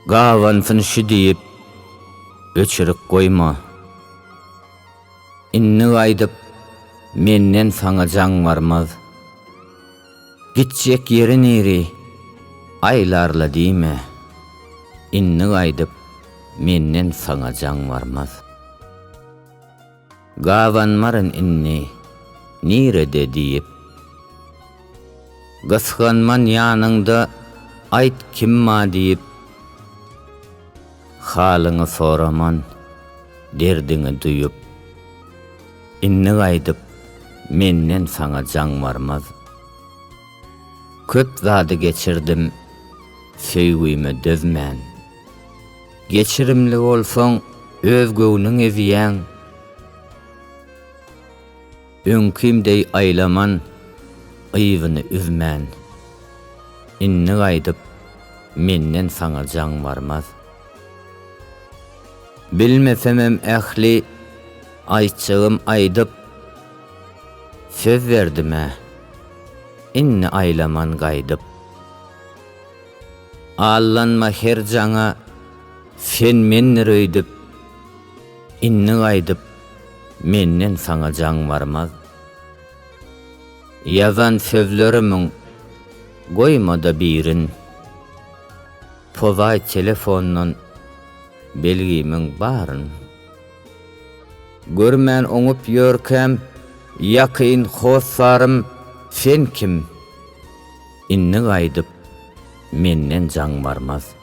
Gavansın şu deyip, öçürük koyma. İnni aydıp, menden sana can varmaz. Gitcek yerin eri, aylarla diyme. İnni aydıp, menden sana can varmaz. Gavanmarın inni, nirede deyip, gıskanman yanında, ayt kimma deyip, halını soraman, derdini duyup, inni aydıp, menden sana can varmaz. Köp zadı geçirdim, söýgüýme dözmän. Geçirimli bolsaň, özgöwnüň eziýän. Öňkümdey aylaman, ýywyny üzmän. Inni gaýdyp, menden sana can varmaz. Bilmesemem ähli, aýtjagym aýdyp, söz berdime, inni aylaman gaýdyp. Allanma her jaňa, sen meni röýdüp, inni gaýdyp, menden sana can varmaz. Yazan sözlerimiň goýmada birin, pozay telefondan belgimiň baryn. Görmän oňup ýörkem, ýakyn hossarym, sen kim? Inni gaýdyp, menden can varmaz.